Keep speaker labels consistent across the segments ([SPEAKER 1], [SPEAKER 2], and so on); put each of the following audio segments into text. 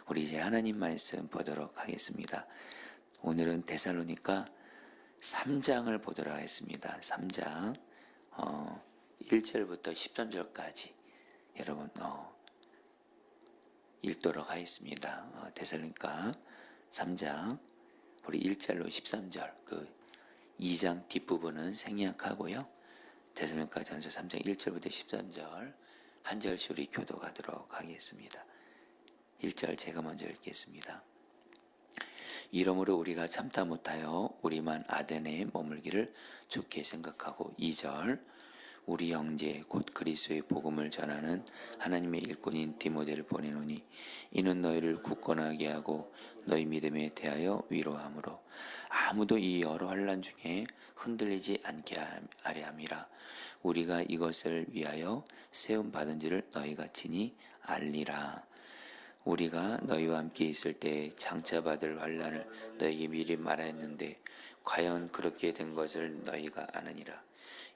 [SPEAKER 1] 우리 이제 하나님 말씀 보도록 하겠습니다. 오늘은 데살로니가 3장을 보도록 하겠습니다. 3장 1절부터 13절까지 여러분 읽도록 하겠습니다. 데살로니가 3장 우리 1절로 13절 그 2장 뒷부분은 생략하고요. 데살로니가 전서 3장 1절부터 13절 한 절씩 우리 교도하도록 하겠습니다. 1절 제가 먼저 읽겠습니다. 이러므로 우리가 참다 못하여 우리만 아데네에 머물기를 좋게 생각하고 2절 우리 형제 곧 그리스도의 복음을 전하는 하나님의 일꾼인 디모데를 보내노니 이는 너희를 굳건하게 하고 너희 믿음에 대하여 위로하므로 아무도 이 여러 환난 중에 흔들리지 않게 하려 함이라. 우리가 이것을 위하여 세움 받은 줄을 너희가 친히 알리라. 우리가 너희와 함께 있을 때 장차 받을 환난을 너희에게 미리 말하였는데 과연 그렇게 된 것을 너희가 아느니라.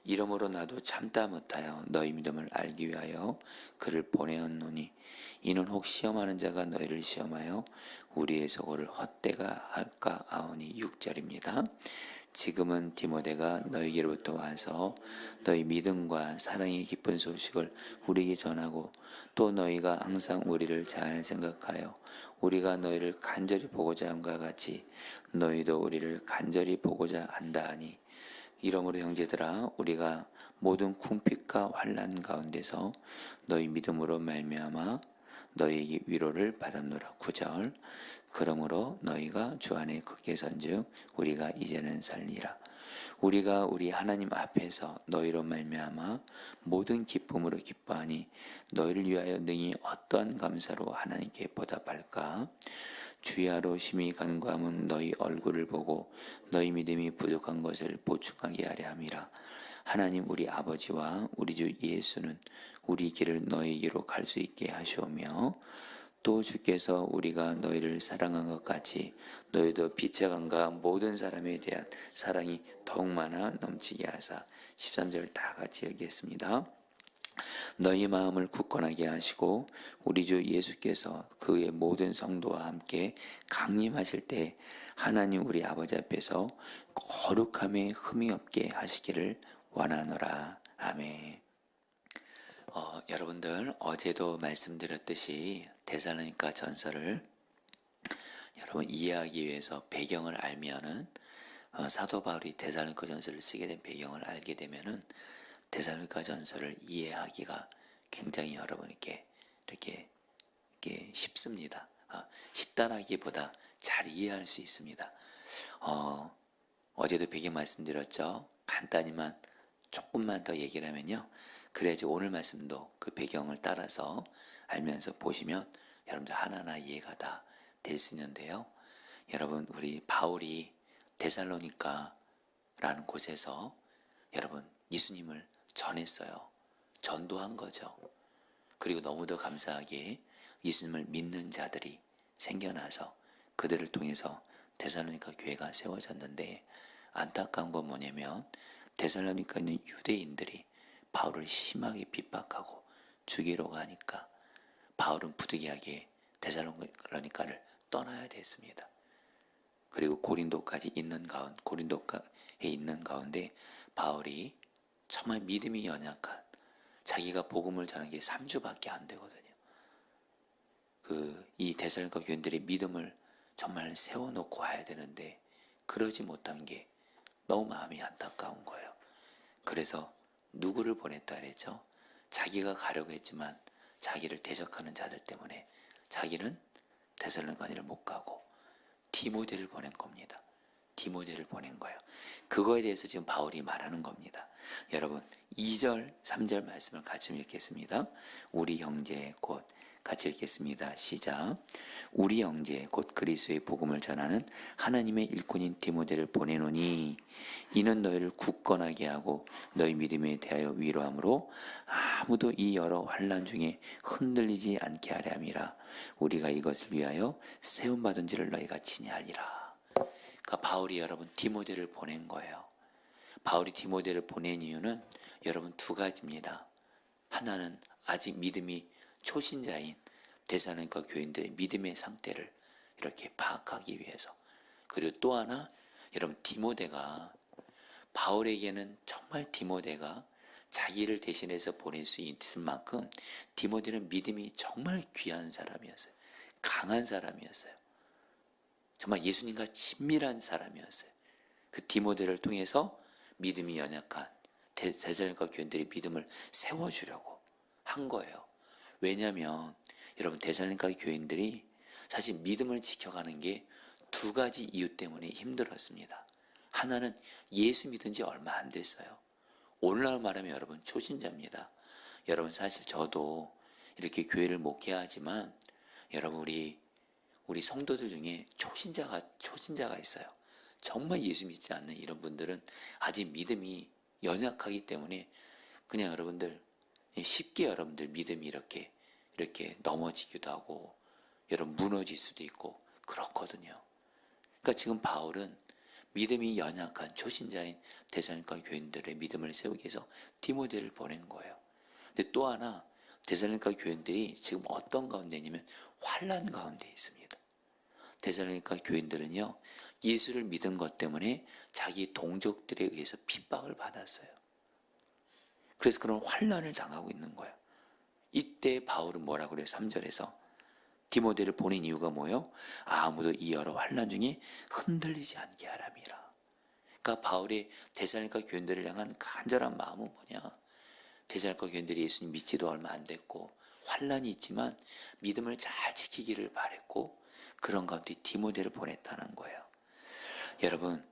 [SPEAKER 1] 이러므로 나도 참다 못하여 너희 믿음을 알기 위하여 그를 보내었노니 이는 혹 시험하는 자가 너희를 시험하여 우리의 소고를 헛되가 할까 하오니. 6절입니다. 지금은 디모데가 너희에게로부터 와서 너희 믿음과 사랑의 깊은 소식을 우리에게 전하고 또 너희가 항상 우리를 잘 생각하여 우리가 너희를 간절히 보고자 함과 같이 너희도 우리를 간절히 보고자 한다 하니 이러므로 형제들아 우리가 모든 궁핍과 환난 가운데서 너희 믿음으로 말미암아 너희에게 위로를 받았노라. 9절 그러므로 너희가 주 안에 크게 선즉 우리가 이제는 살리라. 우리가 우리 하나님 앞에서 너희로 말미암아 모든 기쁨으로 기뻐하니 너희를 위하여 능히 어떠한 감사로 하나님께 보답할까. 주야로 심히 간구함은 너희 얼굴을 보고 너희 믿음이 부족한 것을 보충하게 하려 함이라. 하나님 우리 아버지와 우리 주 예수는 우리 길을 너희에게로 갈 수 있게 하시오며 또 주께서 우리가 너희를 사랑한 것 같이 너희도 빛의 강과 모든 사람에 대한 사랑이 더욱 많아 넘치게 하사. 13절 다 같이 읽겠습니다. 너희 마음을 굳건하게 하시고 우리 주 예수께서 그의 모든 성도와 함께 강림하실 때 하나님 우리 아버지 앞에서 거룩함에 흠이 없게 하시기를 원하노라. 아멘. 여러분들 어제도 말씀드렸듯이 데살로니가 전서를 여러분 이해하기 위해서 배경을 알면은 사도 바울이 데살로니가 전서를 쓰게 된 배경을 알게 되면은 데살로니가 전서를 이해하기가 굉장히 여러분께 이렇게 쉽습니다. 쉽다라기보다 잘 이해할 수 있습니다. 어제도 배경 말씀드렸죠. 간단히만 조금만 더 얘기를 하면요. 그래야지 오늘 말씀도 그 배경을 따라서 알면서 보시면 여러분들 하나하나 이해가 다 될 수 있는데요. 여러분 우리 바울이 데살로니가라는 곳에서 여러분 예수님을 전했어요. 전도한 거죠. 그리고 너무도 감사하게 예수님을 믿는 자들이 생겨나서 그들을 통해서 데살로니가 교회가 세워졌는데 안타까운 건 뭐냐면 데살로니가 있는 유대인들이 바울을 심하게 핍박하고 죽이려고 하니까 바울은 부득이하게 데살로니가를 떠나야 됐습니다. 그리고 고린도에 있는 가운데 바울이 정말 믿음이 연약한 자기가 복음을 전한 게 3주밖에 안 되거든요. 이 데살로니가 교인들의 믿음을 정말 세워놓고 와야 되는데 그러지 못한 게 너무 마음이 안타까운 거예요. 그래서 누구를 보냈다 그랬죠? 자기가 가려고 했지만 자기를 대적하는 자들 때문에 자기는 데살로니가를 못 가고 디모데를 보낸 겁니다. 디모데를 보낸 거예요. 그거에 대해서 지금 바울이 말하는 겁니다. 여러분 2절 3절 말씀을 같이 읽겠습니다. 우리 형제 곧 같이 읽겠습니다. 시작. 우리 형제 곧 그리스도의 복음을 전하는 하나님의 일꾼인 디모데를 보내노니 이는 너희를 굳건하게 하고 너희 믿음에 대하여 위로함으로 아무도 이 여러 환난 중에 흔들리지 않게 하려 함이라. 우리가 이것을 위하여 세움받은 줄을 너희가 친히 알리라. 그러니까 바울이 여러분 디모데를 보낸 거예요. 바울이 디모데를 보낸 이유는 여러분 두 가지입니다. 하나는 아직 믿음이 초신자인 데살로니가 교인들의 믿음의 상태를 이렇게 파악하기 위해서. 그리고 또 하나, 여러분 디모데가, 바울에게는 정말 디모데가 자기를 대신해서 보낼 수 있을 만큼 디모데는 믿음이 정말 귀한 사람이었어요. 강한 사람이었어요. 정말 예수님과 친밀한 사람이었어요. 그 디모데를 통해서 믿음이 연약한 데살로니가 교인들의 믿음을 세워주려고 한 거예요. 왜냐하면 여러분 데살로니가 교인들이 사실 믿음을 지켜가는 게 두 가지 이유 때문에 힘들었습니다. 하나는 예수 믿은 지 얼마 안 됐어요. 오늘날 말하면 여러분 초신자입니다. 여러분 사실 저도 이렇게 교회를 목회하지만 여러분 우리 성도들 중에 초신자가 있어요. 정말 예수 믿지 않는 이런 분들은 아직 믿음이 연약하기 때문에 그냥 여러분들 쉽게 여러분들 믿음이 이렇게 넘어지기도 하고 여러분 무너질 수도 있고 그렇거든요. 그러니까 지금 바울은 믿음이 연약한 초신자인 데살로니가 교인들의 믿음을 세우기 위해서 디모데를 보낸 거예요. 근데 또 하나 데살로니가 교인들이 지금 어떤 가운데 있냐면 환난 가운데 있습니다. 데살로니가 교인들은요 예수를 믿은 것 때문에 자기 동족들에 의해서 핍박을 받았어요. 그래서 그런 환난을 당하고 있는 거예요. 이때 바울은 뭐라고 그래요? 3절에서 디모데를 보낸 이유가 뭐예요? 아무도 이 여러 환난 중에 흔들리지 않게 하람이라. 그러니까 바울의 데살로니가 교인들을 향한 간절한 마음은 뭐냐? 데살로니가 교인들이 예수님 믿지도 얼마 안 됐고 환난이 있지만 믿음을 잘 지키기를 바랬고 그런 가운데 디모데를 보냈다는 거예요. 여러분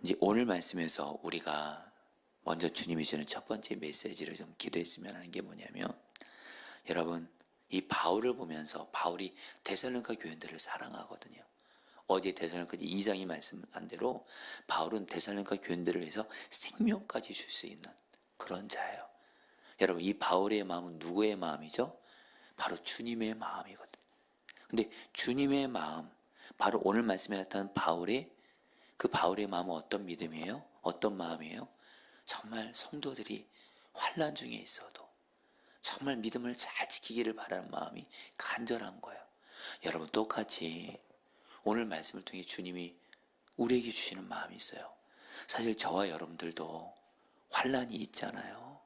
[SPEAKER 1] 이제 오늘 말씀에서 우리가 먼저 주님이 주는 첫 번째 메시지를 좀 기도했으면 하는 게 뭐냐면 여러분 이 바울을 보면서 바울이 데살로니가 교인들을 사랑하거든요. 어제 데살로니가 2장이 말씀한 대로 바울은 데살로니가 교인들을 위해서 생명까지 줄 수 있는 그런 자예요. 여러분 이 바울의 마음은 누구의 마음이죠? 바로 주님의 마음이거든요. 근데 주님의 마음, 바로 오늘 말씀에 나타난 바울의 마음은 어떤 믿음이에요? 어떤 마음이에요? 정말 성도들이 환난 중에 있어도 정말 믿음을 잘 지키기를 바라는 마음이 간절한 거예요. 여러분 똑같이 오늘 말씀을 통해 주님이 우리에게 주시는 마음이 있어요. 사실 저와 여러분들도 환난이 있잖아요.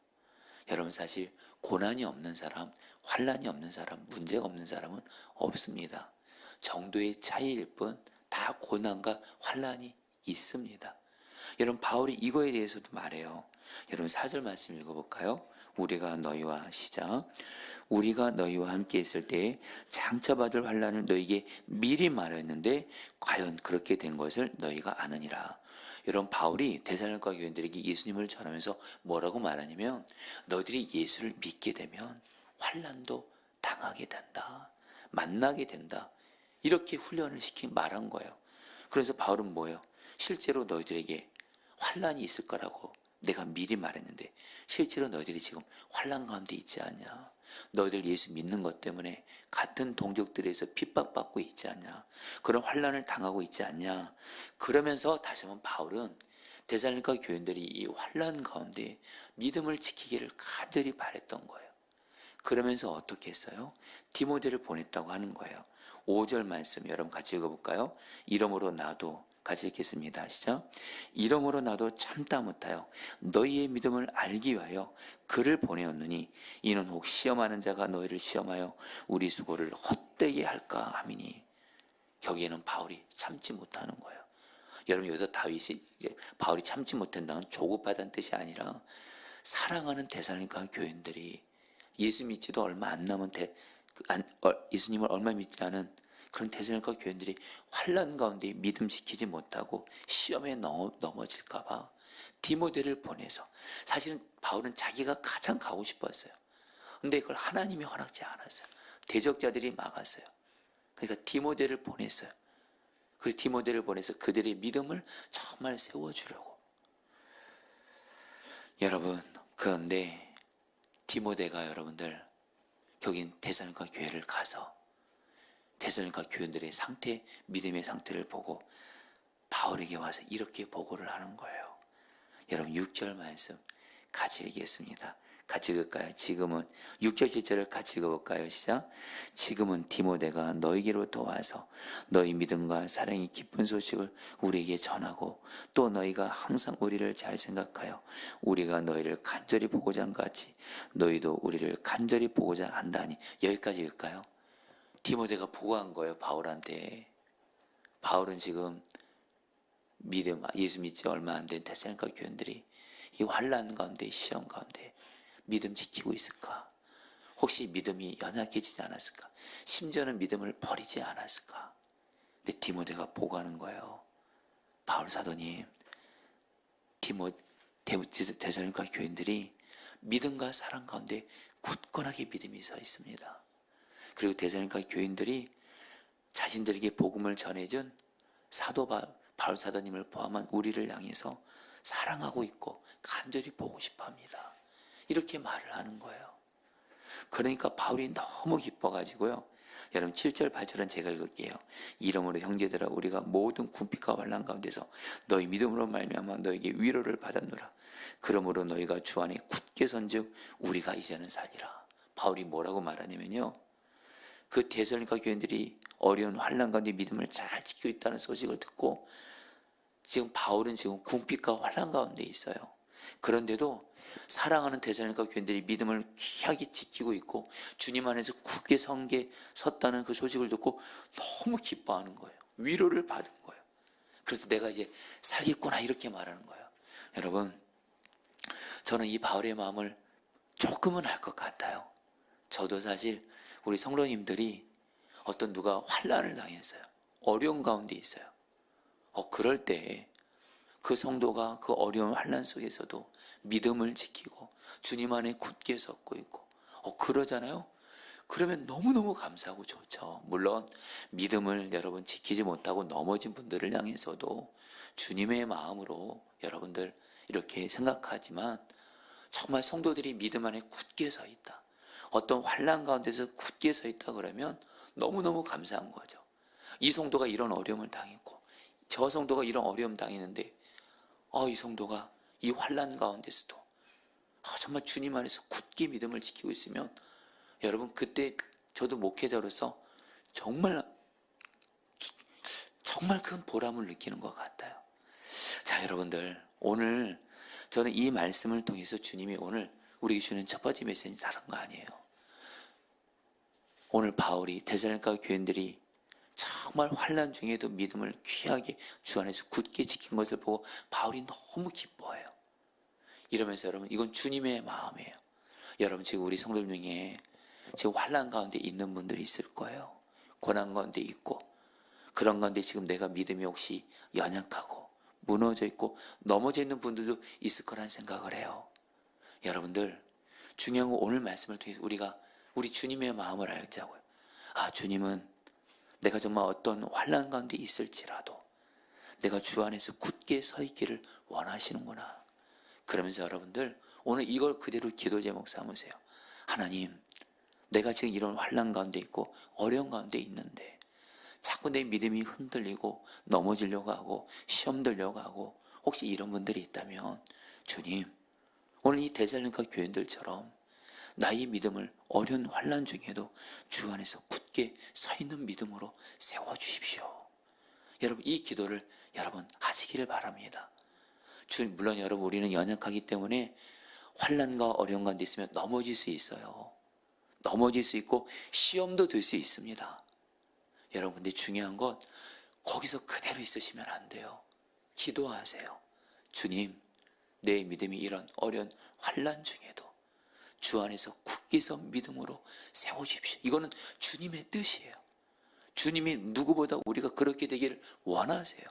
[SPEAKER 1] 여러분 사실 고난이 없는 사람, 환난이 없는 사람, 문제가 없는 사람은 없습니다. 정도의 차이일 뿐 다 고난과 환난이 있습니다. 여러분 바울이 이거에 대해서도 말해요. 여러분 4절 말씀 읽어볼까요? 우리가 너희와 함께 있을 때에 장차받을 환난을 너희에게 미리 말했는데 과연 그렇게 된 것을 너희가 아느니라. 여러분 바울이 데살로니가 교인들에게 예수님을 전하면서 뭐라고 말하냐면 너희들이 예수를 믿게 되면 환난도 당하게 된다. 만나게 된다. 이렇게 훈련을 말한 거예요. 그래서 바울은 뭐예요? 실제로 너희들에게 환난이 있을 거라고 내가 미리 말했는데 실제로 너희들이 지금 환난 가운데 있지 않냐? 너희들 예수 믿는 것 때문에 같은 동족들에서 핍박받고 있지 않냐? 그런 환난을 당하고 있지 않냐? 그러면서 다시 한번 바울은 데살로니가 교인들이 이 환난 가운데 믿음을 지키기를 간절히 바랬던 거예요. 그러면서 어떻게 했어요? 디모데를 보냈다고 하는 거예요. 5절 말씀 여러분 같이 읽어볼까요? 이러므로 나도 같이 읽겠습니다. 시작. 이러므로 나도 참다 못하여 너희의 믿음을 알기 위하여 그를 보내었느니 이는 혹 시험하는 자가 너희를 시험하여 우리 수고를 헛되게 할까 함이니. 여기에는 바울이 참지 못하는 거예요. 여러분 여기서 바울이 참지 못한다는 조급하다는 뜻이 아니라 사랑하는 데살로니가 교인들이 예수 믿지도 얼마 안 남은 예수님을 얼마 믿지 않은 그런 데살로니가 교인들이 환난 가운데 믿음 지키지 못하고 시험에 넘어질까 봐 디모데를 보내서 사실은 바울은 자기가 가장 가고 싶었어요. 근데 그걸 하나님이 허락지 않았어요. 대적자들이 막았어요. 그러니까 디모데를 보냈어요. 그리고 디모데를 보내서 그들의 믿음을 정말 세워주려고. 여러분 그런데 디모데가 여러분들 여긴 데살로니가 교회를 가서 데살로니가 교인들의 상태, 믿음의 상태를 보고 바울에게 와서 이렇게 보고를 하는 거예요. 여러분 6절 말씀 같이 읽겠습니다. 같이 읽을까요? 지금은 6절 7절을 같이 읽어볼까요? 시작. 지금은 디모데가 너희에게로 도와서 너희 믿음과 사랑의 기쁜 소식을 우리에게 전하고 또 너희가 항상 우리를 잘 생각하여 우리가 너희를 간절히 보고자 한 것 같이 너희도 우리를 간절히 보고자 한다니. 여기까지 읽을까요? 디모데가 보고한 거예요, 바울한테. 바울은 지금 믿음, 예수 믿지 얼마 안 된 데살로니가 교인들이 이 환난 가운데, 시험 가운데 믿음 지키고 있을까? 혹시 믿음이 연약해지지 않았을까? 심지어는 믿음을 버리지 않았을까? 근데 디모데가 보고하는 거예요. 바울 사도님, 데살로니가 교인들이 믿음과 사랑 가운데 굳건하게 믿음이 서 있습니다. 그리고 데살로니가 교인들이 자신들에게 복음을 전해준 사도 바울 사도님을 포함한 우리를 향해서 사랑하고 있고 간절히 보고 싶어 합니다. 이렇게 말을 하는 거예요. 그러니까 바울이 너무 기뻐가지고요. 여러분 7절 8절은 제가 읽을게요. 이러므로 형제들아 우리가 모든 궁핍과 환난 가운데서 너희 믿음으로 말미암아 너에게 위로를 받았노라. 그러므로 너희가 주 안에 굳게 선즉 우리가 이제는 살리라. 바울이 뭐라고 말하냐면요. 그 데살로니가 교인들이 어려운 환난 가운데 믿음을 잘 지키고 있다는 소식을 듣고 지금 바울은 지금 궁핍과 환난 가운데 있어요. 그런데도 사랑하는 데살로니가 교인들이 믿음을 귀하게 지키고 있고 주님 안에서 굳게 섰다는 그 소식을 듣고 너무 기뻐하는 거예요. 위로를 받은 거예요. 그래서 내가 이제 살겠구나 이렇게 말하는 거예요. 여러분, 저는 이 바울의 마음을 조금은 알 것 같아요. 저도 사실 우리 성도님들이 어떤 누가 환난을 당했어요. 어려운 가운데 있어요. 그럴 때 그 성도가 그 어려운 환난 속에서도 믿음을 지키고 주님 안에 굳게 섰고 있고 그러잖아요. 그러면 너무너무 감사하고 좋죠. 물론 믿음을 여러분 지키지 못하고 넘어진 분들을 향해서도 주님의 마음으로 여러분들 이렇게 생각하지만 정말 성도들이 믿음 안에 굳게 서 있다. 어떤 환난 가운데서 굳게 서 있다 그러면 너무너무 감사한 거죠. 이 성도가 이런 어려움을 당했고 저 성도가 이런 어려움 당했는데 이 성도가 이 환난 가운데서도 정말 주님 안에서 굳게 믿음을 지키고 있으면 여러분 그때 저도 목회자로서 정말 큰 보람을 느끼는 것 같아요. 자, 여러분들 오늘 저는 이 말씀을 통해서 주님이 오늘 우리에게 주는 첫 번째 메시지 다른 거 아니에요. 오늘 바울이 데살로니가 교인들이 정말 환난 중에도 믿음을 귀하게 주 안에서 굳게 지킨 것을 보고 바울이 너무 기뻐해요. 이러면서 여러분 이건 주님의 마음이에요. 여러분 지금 우리 성도 중에 지금 환난 가운데 있는 분들이 있을 거예요. 고난 가운데 있고 그런 가운데 지금 내가 믿음이 혹시 연약하고 무너져 있고 넘어져 있는 분들도 있을 거란 생각을 해요. 여러분들 중요한 건 오늘 말씀을 통해서 우리가 우리 주님의 마음을 알자고요. 주님은 내가 정말 어떤 환난 가운데 있을지라도 내가 주 안에서 굳게 서 있기를 원하시는구나. 그러면서 여러분들 오늘 이걸 그대로 기도 제목 삼으세요. 하나님, 내가 지금 이런 환난 가운데 있고 어려운 가운데 있는데 자꾸 내 믿음이 흔들리고 넘어지려고 하고 시험 들려고 하고 혹시 이런 분들이 있다면 주님, 오늘 이 데살로니가 교인들처럼 나의 믿음을 어려운 환난 중에도 주 안에서 굳게 서 있는 믿음으로 세워주십시오. 여러분 이 기도를 여러분 하시기를 바랍니다. 물론 여러분 우리는 연약하기 때문에 환난과 어려운 가운데 있으면 넘어질 수 있어요. 넘어질 수 있고 시험도 들 수 있습니다. 여러분 근데 중요한 건 거기서 그대로 있으시면 안 돼요. 기도하세요. 주님, 내 믿음이 이런 어려운 환난 중에도 주 안에서 굳게 서 믿음으로 세워주십시오. 이거는 주님의 뜻이에요. 주님이 누구보다 우리가 그렇게 되기를 원하세요.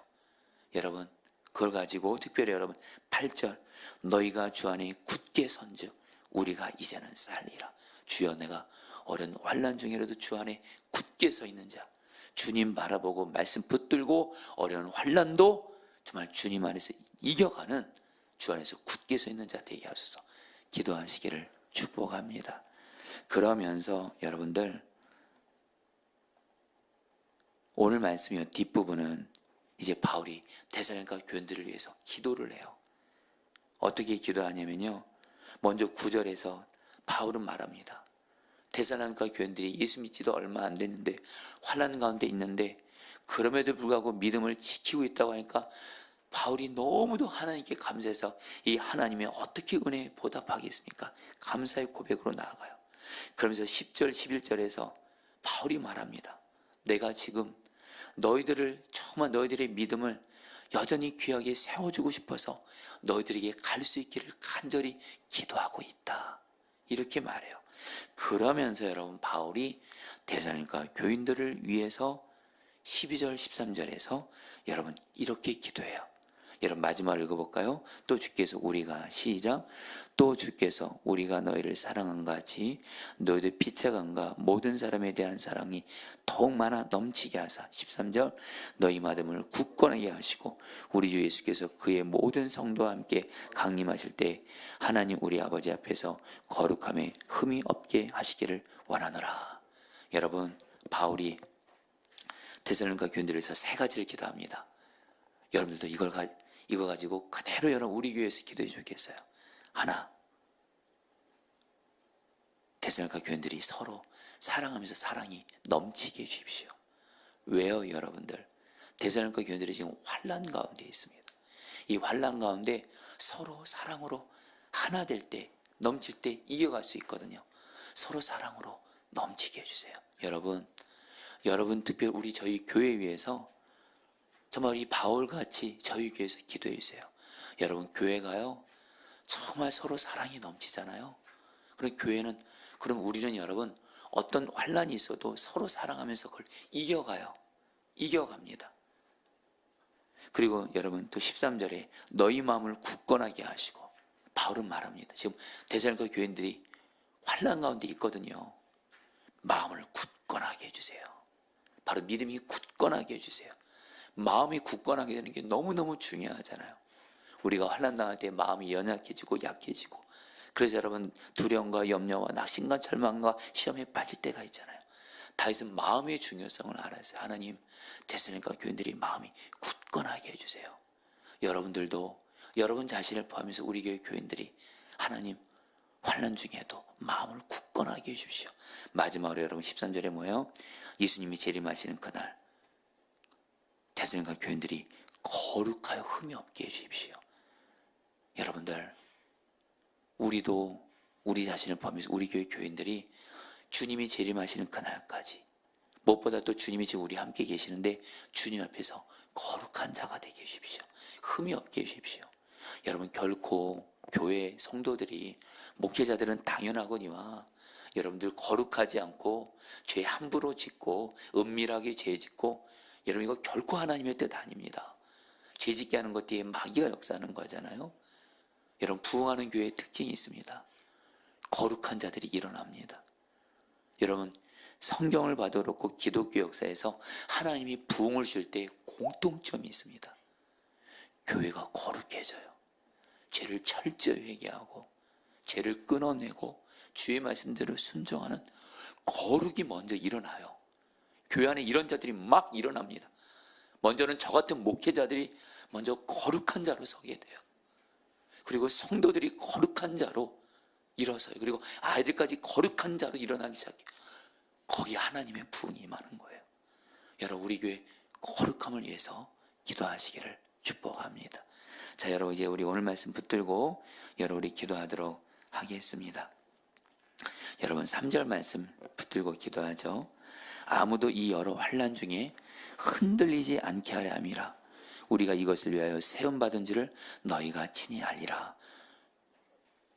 [SPEAKER 1] 여러분 그걸 가지고 특별히 여러분 8절 너희가 주 안에 굳게 선즉 우리가 이제는 살리라. 주여 내가 어려운 환난 중이라도 주 안에 굳게 서 있는 자, 주님 바라보고 말씀 붙들고 어려운 환난도 정말 주님 안에서 이겨가는 주 안에서 굳게 서 있는 자 되게 하소서. 기도하시기를 축복합니다. 그러면서 여러분들 오늘 말씀의 뒷부분은 이제 바울이 데살로니가 교인들을 위해서 기도를 해요. 어떻게 기도하냐면요. 먼저 9절에서 바울은 말합니다. 데살로니가 교인들이 예수 믿지도 얼마 안 됐는데 환난 가운데 있는데 그럼에도 불구하고 믿음을 지키고 있다고 하니까 바울이 너무도 하나님께 감사해서 이 하나님이 어떻게 은혜에 보답하겠습니까? 감사의 고백으로 나아가요. 그러면서 10절 11절에서 바울이 말합니다. 내가 지금 너희들을 정말 너희들의 믿음을 여전히 귀하게 세워주고 싶어서 너희들에게 갈 수 있기를 간절히 기도하고 있다. 이렇게 말해요. 그러면서 여러분 바울이 데살로니가 교인들을 위해서 12절 13절에서 여러분 이렇게 기도해요. 여러분 마지막을 읽어볼까요? 또 주께서 우리가 시작 또 주께서 우리가 너희를 사랑한 같이 너희들 피차간과 모든 사람에 대한 사랑이 더욱 많아 넘치게 하사 13절 너희 마음을 굳건하게 하시고 우리 주 예수께서 그의 모든 성도와 함께 강림하실 때 하나님 우리 아버지 앞에서 거룩함에 흠이 없게 하시기를 원하노라. 여러분 바울이 데살로니가 교인들을 위해서 세 가지를 기도합니다. 여러분들도 이거 가지고 그대로 여러분 우리 교회에서 기도해 주겠어요. 하나, 데살로니가 교인들이 서로 사랑하면서 사랑이 넘치게 해주십시오. 왜요 여러분들? 데살로니가 교인들이 지금 환난 가운데 있습니다. 이 환난 가운데 서로 사랑으로 하나 될 때, 넘칠 때 이겨갈 수 있거든요. 서로 사랑으로 넘치게 해주세요. 여러분 특별히 우리 저희 교회 위해서 정말 이 바울같이 저희 교회에서 기도해 주세요. 여러분 교회가요 정말 서로 사랑이 넘치잖아요. 그럼 우리는 여러분 어떤 환난이 있어도 서로 사랑하면서 그걸 이겨갑니다. 그리고 여러분 또 13절에 너희 마음을 굳건하게 하시고 바울은 말합니다. 지금 데살로니가 교인들이 환난 가운데 있거든요. 마음을 굳건하게 해주세요. 바로 믿음이 굳건하게 해주세요. 마음이 굳건하게 되는 게 너무너무 중요하잖아요. 우리가 환난 당할 때 마음이 연약해지고 약해지고 그래서 여러분 두려움과 염려와 낙심과 절망과 시험에 빠질 때가 있잖아요. 다윗은 마음의 중요성을 알았어요. 하나님 데살로니가 교인들이 마음이 굳건하게 해주세요. 여러분들도 여러분 자신을 포함해서 우리 교회 교인들이 하나님 환난 중에도 마음을 굳건하게 해주십시오. 마지막으로 여러분 13절에 뭐예요? 예수님이 재림하시는 그날 데살로니가 교인들이 거룩하여 흠이 없게 해주십시오. 여러분들 우리도 우리 자신을 포함해서 우리 교회 교인들이 주님이 재림하시는 그날까지 무엇보다 또 주님이 지금 우리 함께 계시는데 주님 앞에서 거룩한 자가 되게 해주십시오. 흠이 없게 해주십시오. 여러분 결코 교회 성도들이 목회자들은 당연하거니와 여러분들 거룩하지 않고 죄 함부로 짓고 은밀하게 죄 짓고 여러분 이거 결코 하나님의 뜻 아닙니다. 죄 짓게 하는 것 뒤에 마귀가 역사하는 거잖아요. 여러분 부흥하는 교회의 특징이 있습니다. 거룩한 자들이 일어납니다. 여러분 성경을 봐도 그렇고 기독교 역사에서 하나님이 부흥을 줄 때 공통점이 있습니다. 교회가 거룩해져요. 죄를 철저히 회개하고 죄를 끊어내고 주의 말씀대로 순종하는 거룩이 먼저 일어나요. 교회 안에 이런 자들이 막 일어납니다. 먼저는 저 같은 목회자들이 먼저 거룩한 자로 서게 돼요. 그리고 성도들이 거룩한 자로 일어서요. 그리고 아이들까지 거룩한 자로 일어나기 시작해요. 거기 하나님의 부흥이 임하는 거예요. 여러분 우리 교회 거룩함을 위해서 기도하시기를 축복합니다. 자 여러분 이제 우리 오늘 말씀 붙들고 여러분 우리 기도하도록 하겠습니다. 여러분 3절 말씀 붙들고 기도하죠. 아무도 이 여러 환난 중에 흔들리지 않게 하려 함이라. 우리가 이것을 위하여 세움받은 줄을 너희가 친히 알리라.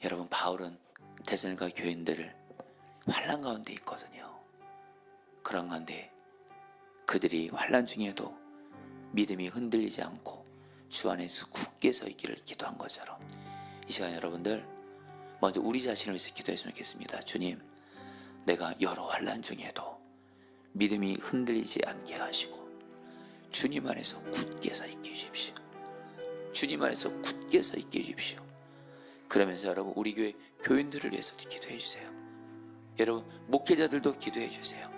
[SPEAKER 1] 여러분 바울은 데살로니가 교인들을 환난 가운데 있거든요. 그런 가운데 그들이 환난 중에도 믿음이 흔들리지 않고 주 안에서 굳게 서 있기를 기도한 것처럼 이 시간 여러분들 먼저 우리 자신을 위해서 기도했으면 좋겠습니다. 주님 내가 여러 환난 중에도 믿음이 흔들리지 않게 하시고 주님 안에서 굳게 서 있게 해주십시오. 주님 안에서 굳게 서 있게 해주십시오. 그러면서 여러분 우리 교회 교인들을 위해서도 기도해 주세요. 여러분 목회자들도 기도해 주세요.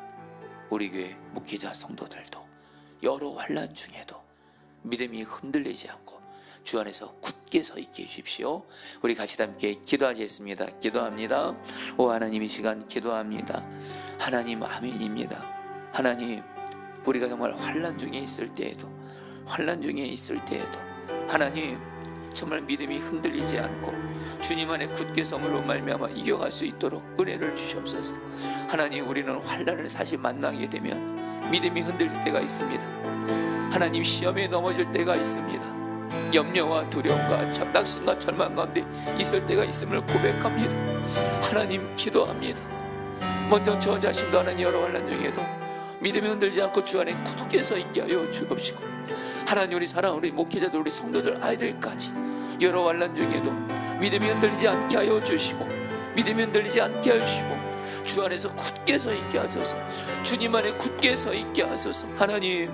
[SPEAKER 1] 우리 교회 목회자 성도들도 여러 환난 중에도 믿음이 흔들리지 않고 주 안에서 굳게 서 있게 해주십시오. 우리 같이 함께 기도하겠습니다. 기도합니다. 오 하나님, 이 시간 기도합니다. 하나님, 아멘입니다. 하나님, 우리가 정말 환난 중에 있을 때에도 하나님, 정말 믿음이 흔들리지 않고 주님 안에 굳게 섬으로 말미암아 이겨갈 수 있도록 은혜를 주시옵소서. 하나님, 우리는 환난을 사실 만나게 되면 믿음이 흔들릴 때가 있습니다. 하나님, 시험에 넘어질 때가 있습니다. 염려와 두려움과 낙심과 절망 가운데 있을 때가 있음을 고백합니다. 하나님, 기도합니다. 먼저 저 자신도 하나님 여러 환난 중에도 믿음이 흔들지 않고 주 안에 굳게 서 있게 하여 주옵시고, 하나님, 우리 사랑하는 우리 목회자들, 우리 성도들, 아이들까지 여러 환난 중에도 믿음이 흔들리지 않게 하여 주시고, 믿음이 흔들리지 않게 하여 주시고, 주 안에서 굳게 서 있게 하소서. 주님 안에 굳게 서 있게 하소서. 하나님,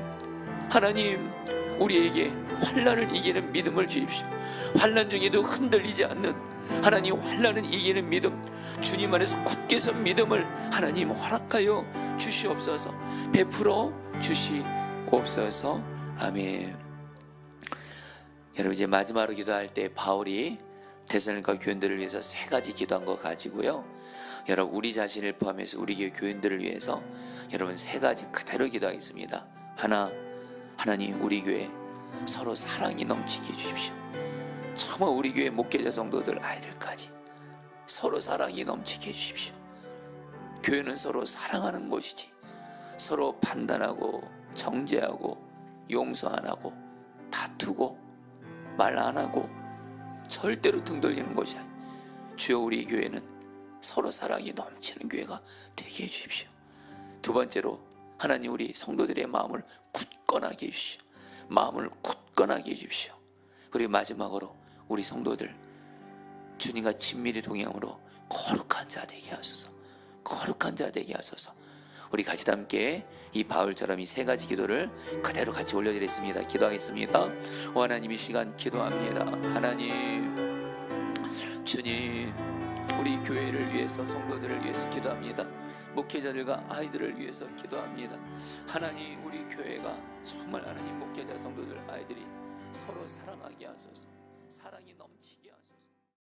[SPEAKER 1] 우리에게 환난을 이기는 믿음을 주십시오. 환난 중에도 흔들리지 않는, 하나님, 환난을 이기는 믿음, 주님 안에서 굳게 선 믿음을 하나님 허락하여 주시옵소서. 베풀어 주시옵소서. 아멘. 여러분, 이제 마지막으로 기도할 때 바울이 데살로니가 교인들을 위해서 세 가지 기도한 거 가지고요, 여러분, 우리 자신을 포함해서 우리 교회 교인들을 위해서 여러분 세 가지 그대로 기도하겠습니다. 하나, 하나님, 우리 교회 서로 사랑이 넘치게 해주십시오. 정말 우리 교회 목회자 성도들, 아이들까지 서로 사랑이 넘치게 해주십시오. 교회는 서로 사랑하는 곳이지, 서로 판단하고 정죄하고 용서 안 하고 다투고 말 안 하고 절대로 등 돌리는 곳이 아니에요. 주여, 우리 교회는 서로 사랑이 넘치는 교회가 되게 해주십시오. 두 번째로, 하나님, 우리 성도들의 마음을 굳건하게 해주십시오. 마음을 굳건하게 해주십시오. 그리고 마지막으로, 우리 성도들 주님과 친밀히 동행함으로 거룩한 자 되게 하소서. 거룩한 자 되게 하소서. 우리 같이 함께 이 바울처럼 이 세 가지 기도를 그대로 같이 올려드리겠습니다. 기도하겠습니다. 오 하나님, 이 시간 기도합니다. 하나님, 주님, 우리 교회를 위해서, 성도들을 위해서 기도합니다. 목회자들과 아이들을 위해서 기도합니다. 하나님, 우리 교회가 정말 하나님, 목회자 성도들, 아이들이 서로 사랑하게 하소서. 사랑이 넘치게 하소서.